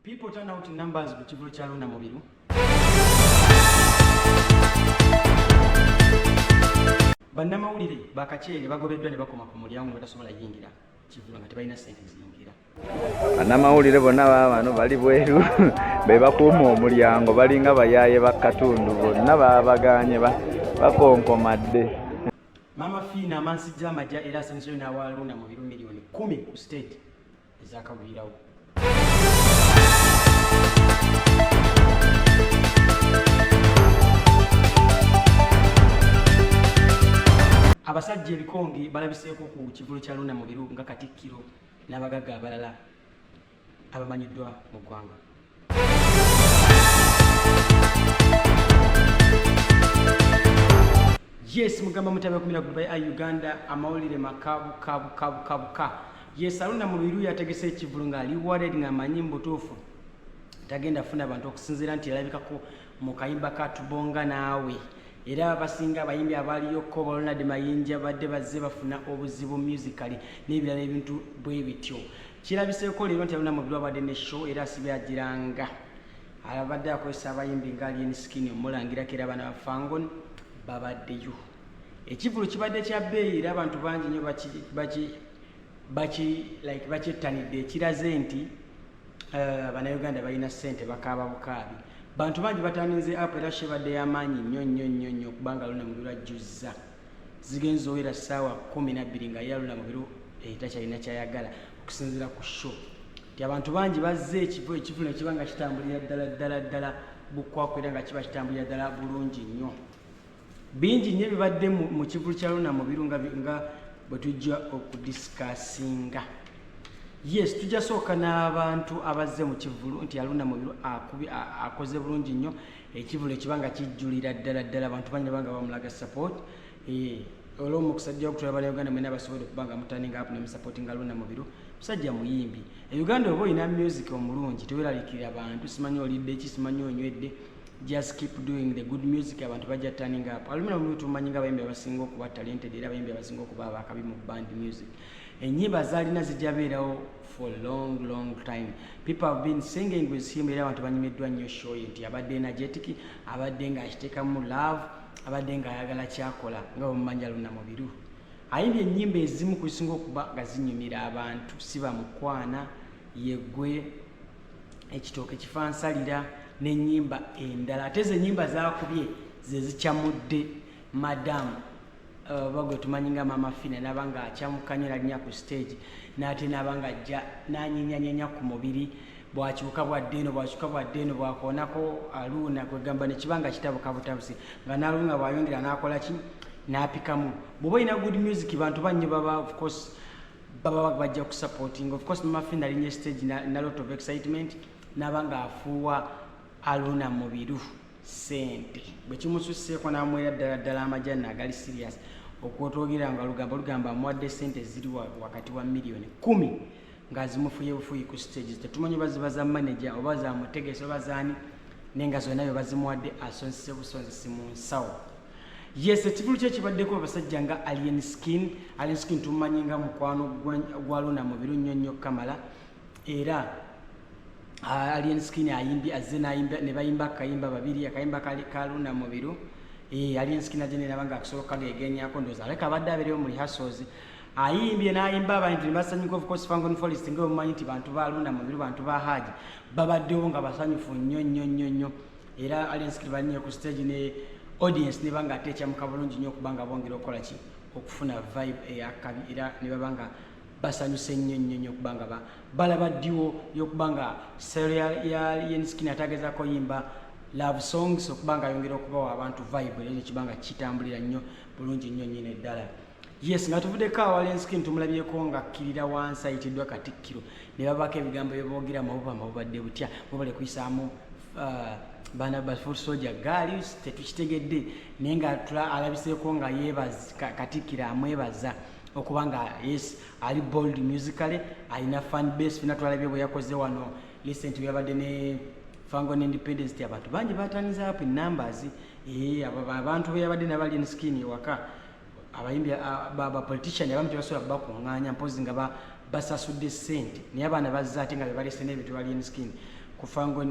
People turn out in numbers ku kivulu kya Haruna Mubiru. Banna Mawulire bakakyere bagobeddwa ne bakoma ku mulyango batasobola yingira kivulu nga tebalina ssente ziyingira. Banna Mawulire bonna bano bali bweru be bakuuma omulyango balinga bayaaye bakatundu bonna babaganye bakonkomadde. Mama Fina amansijja amajja era asensero n'awa Haruna Mubiru miliyoni 10 ku state ezakagwirawo. Abasajja ebikonge balabiseeko ku kivulu kya Haruna Mubiru nga Katikkiro n'abagagga abalala abamanyiddwa mu ggwanga. Yes, mugamba mutabe kumira ku Eye Uganda amawulire makabu. Yes, Haruna Mubiru yategese ekivulu nga ali worried nga amanyi mbutuufu tagenda funa abantu okusinziira nti alabikako mu kayimba ka tubonga naawe. Era abasinga abayimbi abaliyoko Ronald Mayinja badde bazze bafuna obuzibu musically n'ebirala ebintu bwe bityo. Kirabiseeko leero nti Haruna Mubiru abadde ne show era asibyagiranga abadde akozesa abayimbi nga Alien Skin omulangirako era abaana bafangon babaddeyo. Ekivulu kibadde kya bbeeyi era abantu bangi nnyo bakittanidde ekiraze nti Bannayuganda balina ssente bakaaba bukaabi. Bantu bangi batandinze app era shebadde y'amaanyi nnyo kubanga Haruna Mubiru ajuza zigenza owera ssaawa 12 nga Haruna Mubiru takyalina kyayagala okusinziira ku show. Ti abantu bangi bazze ekivulu ne kiba nga kitambulira ddala bukwakku era nga kiba kitambulira ddala bulungi nnyo. Bingi nnyo bibadde mu kivulu kya Haruna Mubiru nga bwe tujja okudisikasinga. Yes, tujja sooka n'abantu abazze mu kivulu nti Haruna Mubiru akoze bulungi nnyo ekivulu ekibanga kijjulira ddala abantu bangi banga bamulaga support. Olwo mukusajja okutwala Bannayuganda mwena basobole okubanga mutaninga app ne musupportinga Haruna Mubiru. Musajja muyimbi. Uganda oba olina music omulungi teweeraliikirira abantu simanyi olidde ki simanyi onywedde. Just keep doing the good music abantu bajja turning up. Haruna Mubiru tumanyi nga abayimbi abasinga okuba talented era abayimbi abasinga okuba abakabi mu band music. Enyimba zalina zijja beerawo for long time. People have been singing with him era abantu banyumiddwa nnyo show ye nti abadde energetic, abadde nga akiteekamu love, abadde nga ayagala kyakola nga bwemumanyi Haruna Mubiru. Ayimbye ennyimba ezimu ku zisinga okuba nga zinyumira abantu siba mukwana yeggwe ekitooke kifansalira n'ennyimba endala. Ate ze ennyimba zakubye ze zikyamudde madamu bagwe tumanyi nga Mama Fina nabanga akyamukanyira nnyo ku stage n'ate nabanga ajja n'anyenyanyenya ku mubiri bwakibuka bwadde eno bwakoonako Haruna kwegamba ne kibanga kitabuka butabusi nga n'alunga bwayongera n'akola ki n'apikamu. Bw'oba olina good music bantu bannyo baba of course baba bajja kusupporting. Of course Mama Fina alinye stage na lot of excitement nabanga afuuwa Haruna Mubiru sente bwe kimususseeko n'amwera ddala amajjana agali serious okwotwogera nga lugamba amuwadde sente ziri wakati wa miliyoni 10 ng'azimufuye bufuyi ku stages. Tetumanyi oba ziba za manager oba za mutegesi oba zaani naye nga zonna bye bazimuwadde asonzise busonzisi mu nsawo. Yes, ekivulu kye kibaddeko abasajja nga Alien Skin tumumanyi nga mukwano gwa Haruna Mubiru nnyo kamala era Alien Skin ayimbi azze n'ayimba ne bayimba akayimba babiri akayimba ka Haruna Mubiru. Alien Skin ajje nabanga akusoboka gegenyaako ndoza aleka abadde abeerewo mu rehearsals ayimbye n'ayimba abantu ne basanyuka. Of course Fangon Forest nga omumanyi nti bantu ba Haruna Mubiru bantu ba Hajji babaddewo nga basanyufu nnyo era Alien Skin bannyo ku stage ne audience ne banga ateekyamuka bulungi nnyo okubanga bongera okukola ki okufuna vibe eyakabi era ne babanga basanyuse nnyo okubanga balaba ddiwo y'okubanga serial ya Alien Skin atagezaako yimba love songs okubanga ayongera okubawa abantu vibe era ekibanga kitambulira nnyo bulungi nnyo nyine ddala. Yes, nga tuvuddeko awo Alien Skin tumulabyeko nga akkirira wansi ayitiddwa Katikkiro ne babako ebigambo bye boogera mabubadde butya mubale kuyisaamu bana bafull soldier gaali tetukitegedde naye nga alabiseeko nga yeebaza Katikkiro amwebaza okubanga yes ali bold musically alina fan base fina twalabye bwe yakoze wano recent yabadde ne Fangon Independence Day abantu bangi bataniza up in numbers abantu bwe yabadde na Alien Skin waka abayimbi baba politician abamu tebasobola bakunganya mpozi nga basasudde sente naye abaana bazza ate nga bebalese n'ebintu Alien Skin kufango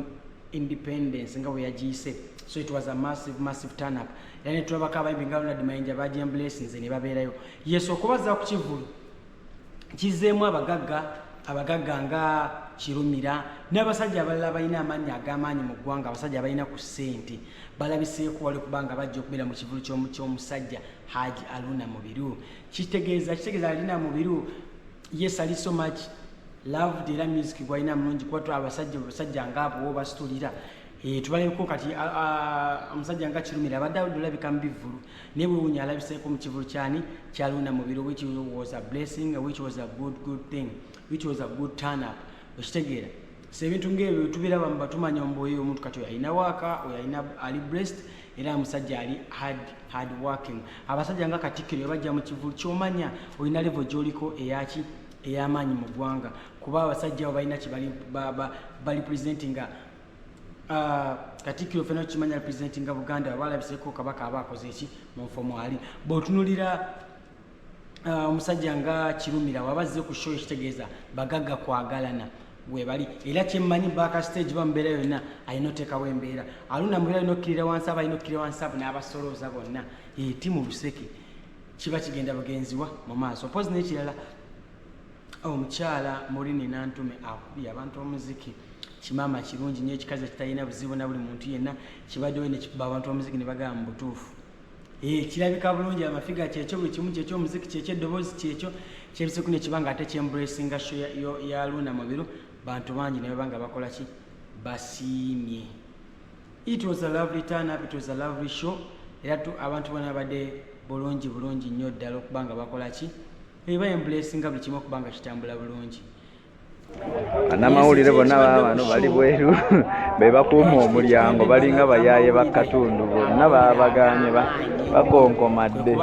independence nga bwe yagiyise. So it was a massive turn up. Yani tulabako abayimbi nga Ronald Mayinja bagiye blessings ne babeerayo. Yes, okubaza ku kivulu kizeemu abagagga nga Kirumira n'abasajja abalala balina amannya ag'amaanyi mu ggwanga, abasajja balina ku ssente balabiseeko wali kubanga bajja okubeera mu kivulu ky'omusajja Hajji Haruna Mubiru. Kitegeeza Haruna Mubiru, yes, ali so much loved era music gwalina mulungi kuba abasajja ng'abo basitulira. Tubaleko kati omusajja nga Kirumira abadde olabika mu bivulu naye bwewuunya alabiseeko mu kivulu kyani kya Haruna Mubiru, which was a blessing, which was a good thing, which was a good turn up. Okitegeera so ebintu ng'ebyo tubiraba mu batumanya omboyo omuntu kati oyo alina waaka, oyo alina ali blessed era omusajja ali hard working. Abasajja nga Katikkiro bajja mu kivulu ky'omanya olina level gy'oliko ey'amaanyi mu ggwanga kuba abasajja abo balina bali presentinga Katikkiro fena kimanya representinga Buganda balabiseeko kabaka abakoze eki mu nfomo ali bw'otunulira omusajja nga Kirumira wabazze ku show ekitegeeza bagagga kwagalana we bali era kyemmanyi backstage bambeera yonna alina oteekawo embeera. Haruna Mubiru alina okkirira wansi abo alina okkirira wansi abo n'abasolooza bonna timu luseke kiba kigenda bugenziwa mu maaso. Opozi n'ekirala omukyala Mulini Nantume akubye abantu omuziki kimama kirungi nnyo ekikazi kitalina buzibu na buli muntu yenna kibaddewo ne kikuba abantu omuziki ne bagamba mu butuufu. Kirabika bulungi amafiga kyekyo buli kimu kyekyo omuziki kyekyo eddoboozi kyekyo kyebiseku ne kibanga ate kyembracinga show ya Haruna Mubiru bantu bangi ne babanga bakola ki basiimye. It was a lovely turn up, it was a lovely show era abantu bonna badde bulungi nnyo ddala okubanga bakola ki bayembracinga buli kimu okubanga kitambula bulungi. Bannamawulire bonna baabano bali bweru be bakuuma omulyango balinga bayaaye bakatundu bonna babaganye bakonkomadde.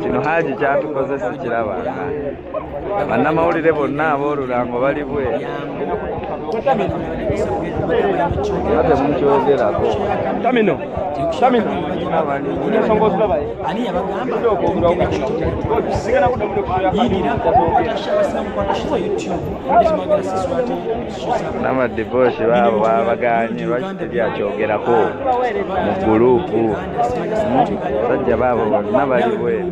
Kino Hajji kyatukoze sikirabanga. Bannamawulire bonna ab'olulango bali bweru ate mukyogerako n'amadibooshi baabo babaganye bakitebyakyogeraku mu guruupu. Basajja baabo bonna bali bweru.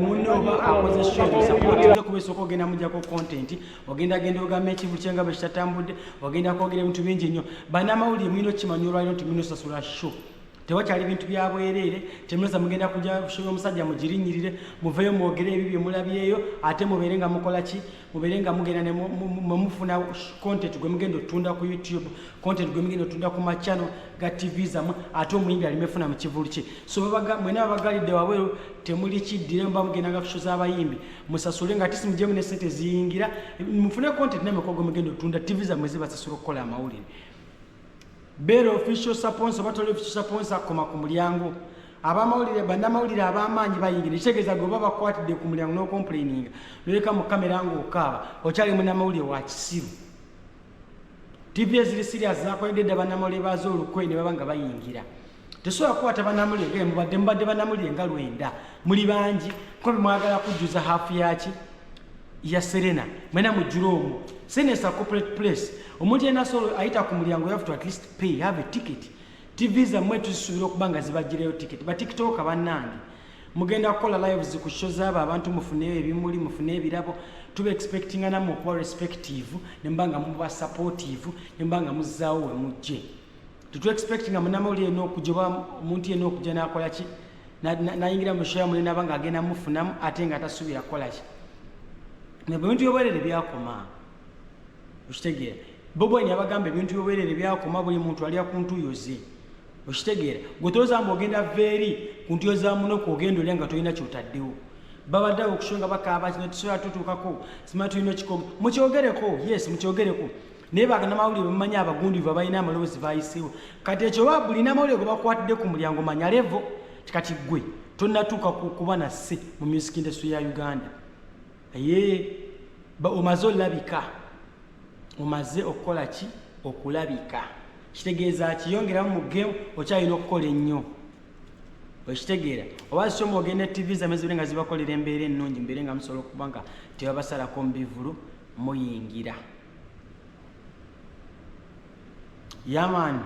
Ogenda mujjako content ogenda ogamba ekivulu kyenga bwe kitatambudde ogenda kwogera ebintu bingi nnyo. Bannamawulire mulina okimanyi olwaliro nti mulina osasula show tewakyali bintu bya bwereere temuloza mugenda kujja show y'omusajja mugirinyirire muveeyo mwogere ebyo bye mulabyeyo ate mubeere nga mukola ki mubeere nga mugenda ne mufuna content gwe mugenda otunda ku YouTube, content gwe mugenda otunda ku machannel ga TV zammwe ate omuyimbi alimefuna mu kivulu kye. So mwena abagalidde wabweru temuli kiddire mba mugenda nga kushoza abayimbi musasule nga tisi mujemu ne sente ziyingira mufune content n'emiko gwe mugenda otunda TV zammwe zibasasula okukola amawulire. Beera official sponsor batole official sponsor koma ku mulyango. Abamawulire bannamawulire ab'amaanyi bayingira kitegeeza gwe baba kwatidde ku mulyango no complaining leka mu kamera ngo okaaba okyali munnamawulire wa kisiru. TV eziri serious zakoledde bannamawulire bazo olukwe ne babanga bayingira. Tesobola kukwata bannamawulire mubadde bannamawulire nga 9 muli bangi ko mwagala kujjuza hafu yaki ya Serena mwena mujjula omwo. Serena is a corporate place. Omuntu yenna solo ayita ku mulyango you have to at least pay, have a ticket. TV zammwe tusubira okubanga zibagireyo ticket. Ba TikTok bannange mugenda kukola lives ku show z'abo abantu mufuneyo ebimuli mufuneyo ebirabo tube expectinga namwe okuba respective nembanga muba supportive nembanga muzzaawo we mujje. Tutu expectinga munnamawulire n'okujjoba omuntu yenna okujja n'akola ki nayingira mu show yamwe n'abanga agenda mufunamu ate nga tasubira kukola ki. Ebintu by'obwerere byakoma okitegeera Bobo ni abagamba ebintu by'obwerere byakoma buli muntu ali ku ntuuyo ze okitegeera gwe tozamba ogenda veeri ku ntuuyo za muno kwogenda olya nga tolina kyotaddewo babadde okushonga bakaaba kino tusobola tutuukako simanya tulina ekikogo mukyogereko yes mukyogereko naye bannamawulire bamanyi abagundivu abalina amaloboozi bayiseewo kati ekyo bulina amawulire gwe bakwatidde ku mulyango manya levo kati gwe tonnatuuka kuba nasse mu music industry ya Uganda. Omaze olabika omaze okukola ki okulabika kitegeeza kiyongeramu mu game okyalina okukola ennyo okitegeera oba zisoma ogenda TV zammwe zibire nga zibakolera embeera ennungi mbeere nga musobola okuba nga tebabasalako mu bivulu muyingira. Yaman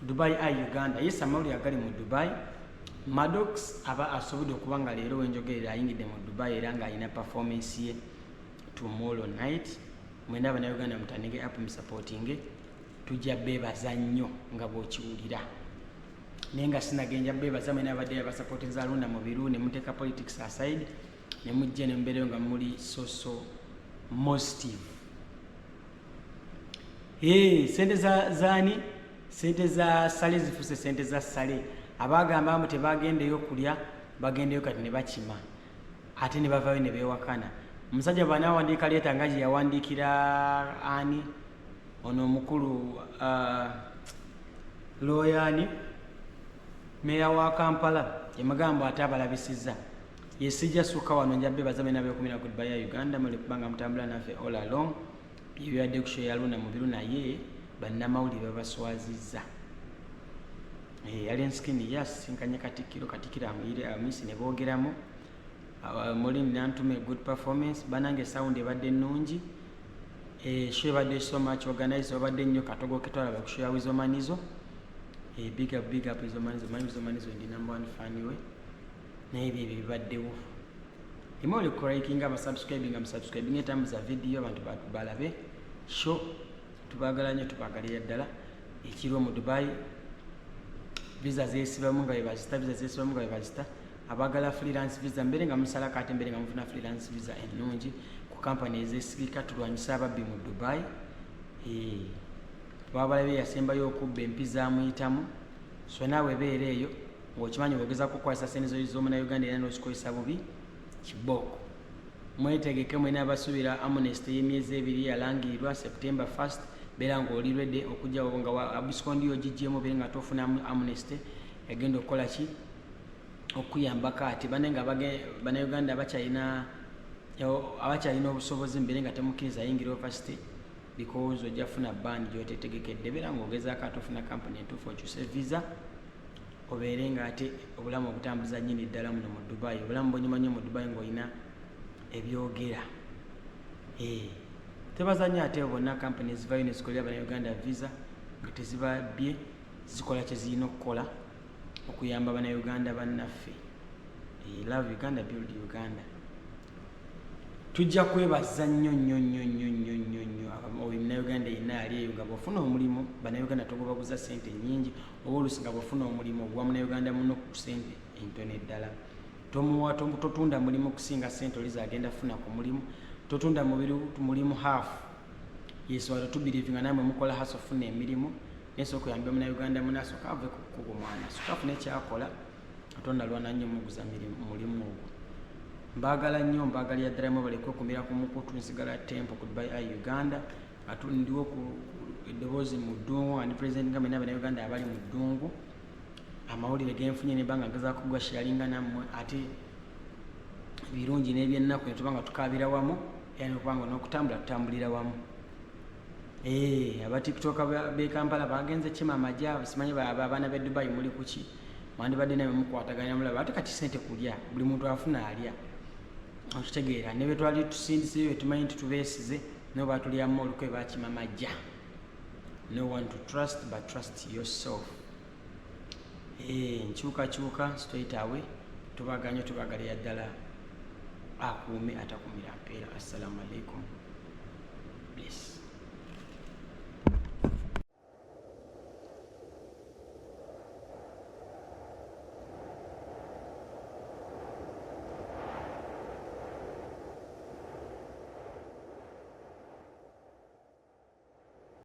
Dubai Eye Uganda. Yes, amawulire agali mu Dubai. Maddox aba asobodde okuba nga leero wenjogerera ayingidde mu Dubai era nga alina performance ye tomorrow night. Mwenda Bannayuganda mutandike app musupporting. Tujja beebaza nnyo nga bw'okiwulira. Naye nga sinagenja beebaza mwena abadde abasupporting za Haruna Mubiru ne muteeka politics aside ne mujja ne mubeereyo nga muli so positive. Sente zaani? Sente za sale zifuse sente za sale. Abagamba mbu tebagendeyo kulya bagendeyo kati ne bakima ate ne bavaayo ne beewakana. Omusajja bw'anaawandiika leeta nga gye yawandiikira ani ono omukulu looyaani meeya wa Kampala yamugamba ate abalabisizza yesijja sukka wano nja beebaza bena beekumira ku Dubai ya Uganda muli kubanga mutambula naffe all along byeyadde ku show ya Haruna Mubiru naye bannamawulire babaswazizza. Yali ensikini yasinkanye Katikkiro amuyire amisi ne boogeramu muli nantume good performance banange sound ebadde ennungi. Show ebadde so much organized obadde nnyo katogo ketwalaba ku show ya Wizomanizo. Big up Wizomanizo ndi number 1 fan we naye ebyo bibaddewo. Imoli kulaikinga abasubscribing etambuza video abantu balabe show tubagala nnyo tubagalira ddala ekiro mu Dubai. Visa zesibamu nga bebazita abagala freelance visa mbere nga musala kate mbere nga mufuna freelance visa ennungi ku company ezesigika tulwanyisa ababbi mu Dubai. Babalabe yasembayo okubba empiza amuyitamu so naawe beera eyo ng'okimanyi ogeza kukwasa sente z'omunnayuganda era n'ozikozesa bubi kibooko. Mwetegeke mwena abasuubira amnesty y'emyezi 2 yalangirirwa September 1st beera ng'oli ready okujjawo nga abisikondi ogijjemu beere nga tofuna amnesty egenda okukola ki okuyambako ati banenga Bannayuganda abakyalina obusobozi mbere nga temukkiriza ayingira opacity because ojja funa band gy'otetegekedde beera ng'ogezaako ate ofuna company entuufu okyuse visa obeere nga ate obulamu obutambuza nnyini ddala muno mu Dubai. Obulamu bw'onyuma nnyo mu Dubai ng'olina ebyogera. Tebaza nnyo ate bonna company ezivayo ne zikolera Bannayuganda visa nga tezibabbye zikola kye zirina okukola okuyamba Bannayuganda bannaffe. Love Uganda, build Uganda. Tujja kwebaza nnyo Bannayuganda yenna ali eyo nga bw'ofuna omulimu Bannayuganda togobaguza ssente nnyingi oba oluusi nga bw'ofuna omulimu ogwa Munnayuganda muno ku ssente entono eddala. Totunda mulimu kusinga ssente olizagenda funa ku mulimu. Totunda mulimu half. Yesu wano tubirivinga namwe mukola haso funa emirimu neso okuyamba Munnayuganda munasooka ave ku kkubo mwana sooka afune ekyakola Katonda alwana nnyo muguza mulimu ogwo. Mbagala nnyo mbagalira ddala mwe baleke okumira ku mukutu nsigala tempo ku Dubai Eye Uganda atundiwo ku eddoboozi mu ddungu and president nga Bannayuganda abali mu ddungu amawulire genfunye ne banga gezaako gwa sharinga nammwe ate birungi n'ebyennaku ne tubanga tukaabira wamu era okubanga n'okutambula tutambulira wamu. Abatiktoka b'e Kampala bagenze kima amajja simanyi abaana b'e Dubai muli kuki mwandibadde naye mukwataganya mulaba ate kati ssente kulya buli muntu afuna alya okitegeera ne bwe twali tusindise bwe tumanyi nti tubeesize nabo batulyamu olukwe bakima amajja. No one to trust but trust yourself. Nkyukakyuka straight away tubagalira ddala akuume atakumira mpeera. Assalamu alaikum.